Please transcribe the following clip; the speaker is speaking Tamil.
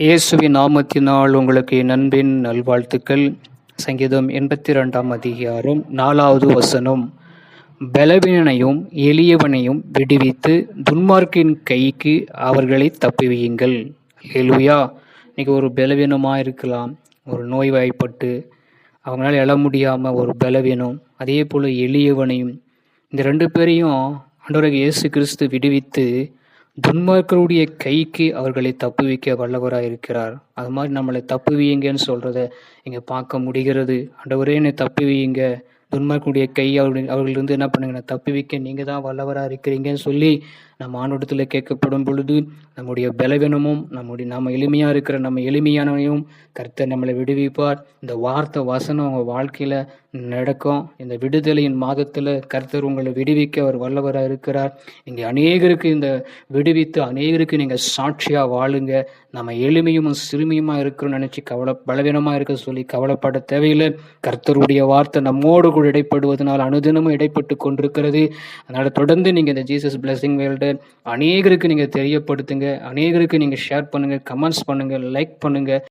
இயேசுவின் நாமத்தினால் உங்களுக்கு என் அன்பின் நல்வாழ்த்துக்கள். சங்கீதம் 82 அதிகாரம் 4வது வசனம். பலவீனனையும் எளியவனையும் விடுவித்து துன்மார்க்கின் கைக்கு அவர்களை தப்புவியுங்கள். அல்லேலூயா. இன்னைக்கு ஒரு பலவீனமாக இருக்கலாம், ஒரு நோய்வாய்ப்பட்டு அவங்களால எழ முடியாமல் ஒரு பலவீனம், அதே போல் எளியவனையும், இந்த 2 பேரையும் ஆண்டவராகிய இயேசு கிறிஸ்து விடுவித்து துன்மார்க்கருடைய கைக்கு அவர்களை தப்புவிக்க வல்லவராக இருக்கிறார். அது மாதிரி நம்மளை தப்புவியுங்கன்னு சொல்கிறத இங்கே பார்க்க முடிகிறது. ஆண்டவரே என்னை தப்புவியுங்க, துன்மார்க்கருடைய கை அவர்களிருந்து என்ன பண்ணுங்க, தப்புவிக்க நீங்கள் தான் வல்லவராக இருக்கிறீங்கன்னு சொல்லி நம்ம ஆண்டவரிடத்தில் கேட்கப்படும் பொழுது நம்முடைய பலவீனமும் நம்ம எளிமையாக இருக்கிற நம்ம எளிமையானவையும் கர்த்தர் நம்மளை விடுவிப்பார். இந்த வார்த்தை வசனம் உங்கள் வாழ்க்கையில் நடக்கும். இந்த விடுதலையின் மாதத்தில் கர்த்தர் உங்களை விடுவிக்க அவர் வல்லவராக இருக்கிறார். இங்கே அநேகருக்கு இந்த விடுவித்து அநேகருக்கு நீங்கள் சாட்சியாக வாழுங்க. நம்ம எளிமையும் சிறுமியுமாக இருக்கிறோம்னு நினச்சி பலவீனமாக இருக்க சொல்லி கவலைப்பட தேவையில்லை. கர்த்தருடைய வார்த்தை நம்மோடு கூட இடைப்படுவதனால் அனுதினமும் இடைப்பட்டு கொண்டிருக்கிறது. அதனால் தொடர்ந்து நீங்கள் இந்த ஜீசஸ் பிளஸிங் வேர்ல்டு அநேகருக்கு நீங்கள் தெரியப்படுத்துங்க, அநேகருக்கு நீங்கள் ஷேர் பண்ணுங்கள், கமெண்ட்ஸ் பண்ணுங்கள், லைக் பண்ணுங்கள்.